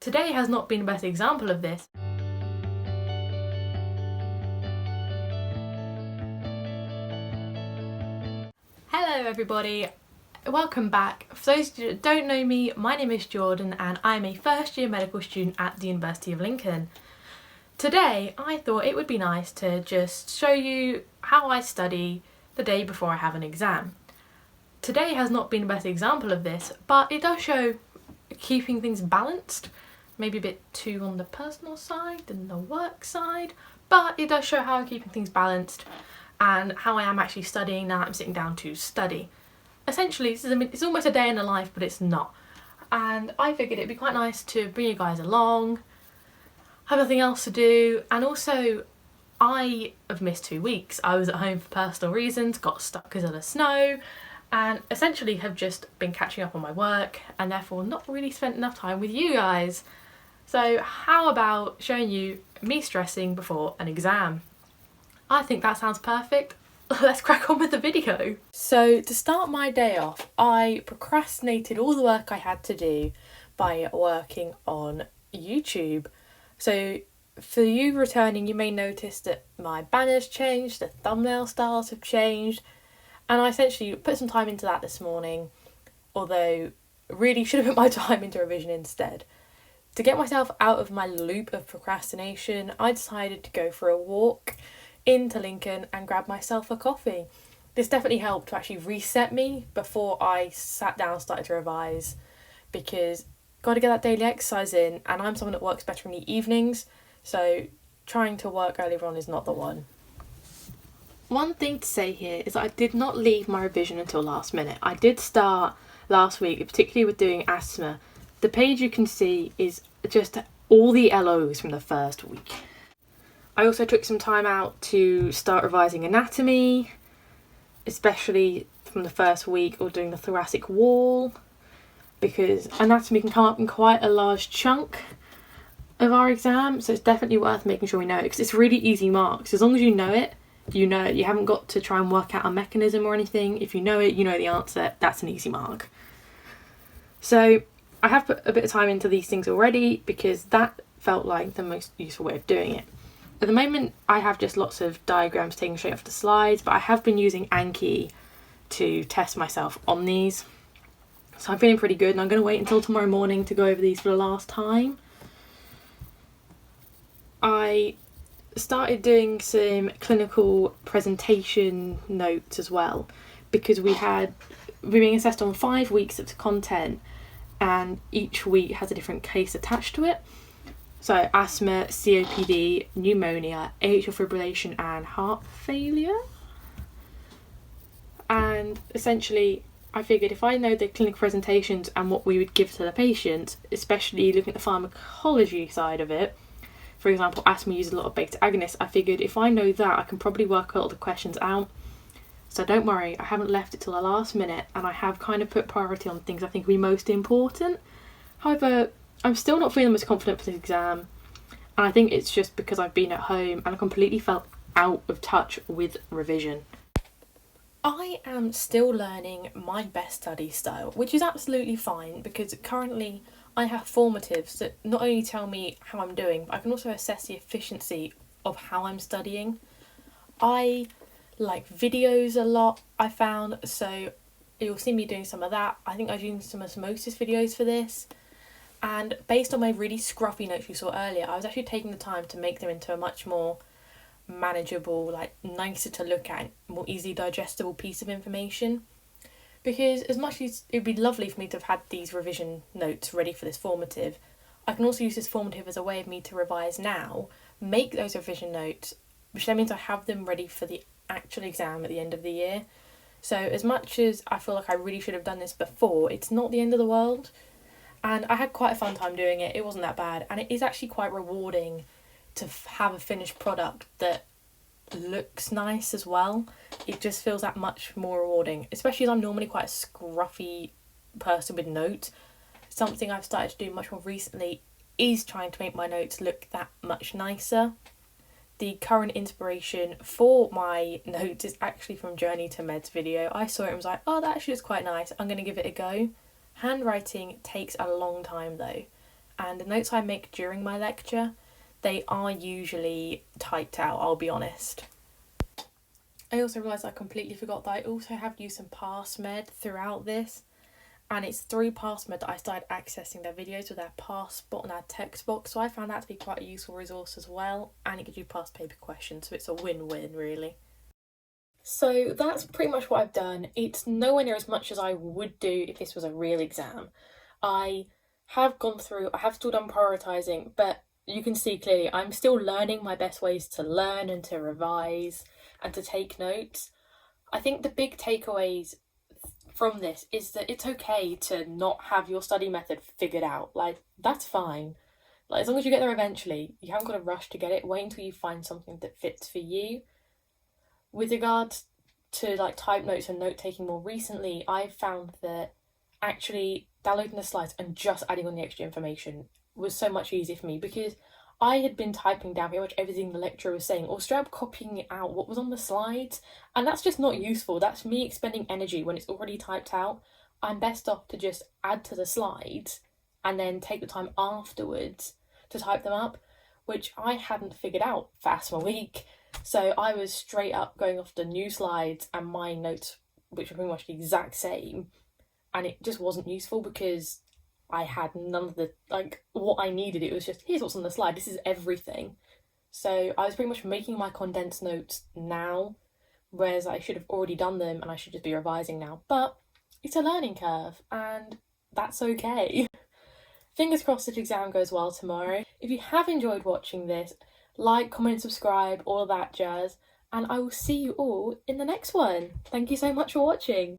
Today has not been the best example of this. Hello everybody, welcome back. For those of you that don't know me, my name is Jordan and I'm a first year medical student at the University of Lincoln. Today I thought it would be nice to just show you how I study the day before I have an exam. Today has not been the best example of this, but it does show keeping things balanced. Maybe a bit too on the personal side than the work side, but it does show how I'm keeping things balanced and how I am actually studying now I'm sitting down to study. Essentially, it's almost a day in the life, but it's not. And I figured it'd be quite nice to bring you guys along, have nothing else to do, and also I have missed 2 weeks. I was at home for personal reasons, got stuck because of the snow, and essentially have just been catching up on my work and therefore not really spent enough time with you guys. So how about showing you me stressing before an exam? I think that sounds perfect. Let's crack on with the video. So to start my day off, I procrastinated all the work I had to do by working on YouTube. So for you returning, you may notice that my banner's changed, the thumbnail styles have changed, and I essentially put some time into that this morning, although really should have put my time into revision instead. To get myself out of my loop of procrastination, I decided to go for a walk into Lincoln and grab myself a coffee. This definitely helped to actually reset me before I sat down and started to revise, because got to get that daily exercise in, and I'm someone that works better in the evenings, so trying to work earlier on is not the one. One thing to say here is that I did not leave my revision until last minute. I did start last week, particularly with doing asthma. The page you can see is just all the LOs from the first week. I also took some time out to start revising anatomy, especially from the first week, or doing the thoracic wall, because anatomy can come up in quite a large chunk of our exam, so it's definitely worth making sure we know it, because it's really easy marks. As long as you know it, you know it. You haven't got to try and work out a mechanism or anything. If you know it, you know the answer. That's an easy mark. So I have put a bit of time into these things already because that felt like the most useful way of doing it. At the moment, I have just lots of diagrams taken straight off the slides, but I have been using Anki to test myself on these. So I'm feeling pretty good, and I'm going to wait until tomorrow morning to go over these for the last time. I started doing some clinical presentation notes as well, because we're being assessed on 5 weeks of content, and each week has a different case attached to it. So asthma, COPD, pneumonia, atrial fibrillation and heart failure. And essentially I figured if I know the clinical presentations and what we would give to the patient, especially looking at the pharmacology side of it, for example asthma uses a lot of beta agonists, I figured if I know that I can probably work a lot of the questions out. So don't worry, I haven't left it till the last minute, and I have kind of put priority on things I think will be most important. However, I'm still not feeling most confident for this exam, and I think it's just because I've been at home and I completely felt out of touch with revision. I am still learning my best study style, which is absolutely fine because currently I have formatives that not only tell me how I'm doing, but I can also assess the efficiency of how I'm studying. I like videos a lot, I found, so you'll see me doing some of that. I think I was using some osmosis videos for this, and based on my really scruffy notes you saw earlier, I was actually taking the time to make them into a much more manageable, like nicer to look at, more easily digestible piece of information. Because as much as it would be lovely for me to have had these revision notes ready for this formative, I can also use this formative as a way of me to revise now, make those revision notes, which then means I have them ready for the actual exam at the end of the year. So as much as I feel like I really should have done this before, it's not the end of the world, and I had quite a fun time doing it. It wasn't that bad, and it is actually quite rewarding to have a finished product that looks nice as well. It just feels that much more rewarding, especially as I'm normally quite a scruffy person with notes. Something I've started to do much more recently is trying to make my notes look that much nicer. The current inspiration for my notes is actually from Journey to Meds video. I saw it and was like, oh, that actually is quite nice. I'm going to give it a go. Handwriting takes a long time though, and the notes I make during my lecture, they are usually typed out, I'll be honest. I also realised I completely forgot that I also have used some PassMed throughout this, and it's through PassMed that I started accessing their videos with their Passport and their text box, so I found that to be quite a useful resource as well, and it gives you past paper questions, so it's a win-win really. So that's pretty much what I've done. It's nowhere near as much as I would do if this was a real exam. I have gone through, I have still done prioritising, but you can see clearly I'm still learning my best ways to learn and to revise and to take notes. I think the big takeaways from this is that it's okay to not have your study method figured out. Like, that's fine. Like, as long as you get there eventually, you haven't got to rush to get it. Wait until you find something that fits for you. With regards to like type notes and note taking more recently, I've found that actually downloading the slides and just adding on the extra information was so much easier for me, because I had been typing down pretty much everything the lecturer was saying, or straight up copying out what was on the slides, and that's just not useful. That's me expending energy when it's already typed out. I'm best off to just add to the slides and then take the time afterwards to type them up, which I hadn't figured out for asthma week. So I was straight up going off the new slides and my notes, which were pretty much the exact same, and it just wasn't useful because I had none of the, like, what I needed. It was just, here's what's on the slide, this is everything. So I was pretty much making my condensed notes now, whereas I should have already done them and I should just be revising now. But it's a learning curve, and that's okay. Fingers crossed this exam goes well tomorrow. If you have enjoyed watching this, like, comment, subscribe, all of that jazz, and I will see you all in the next one. Thank you so much for watching.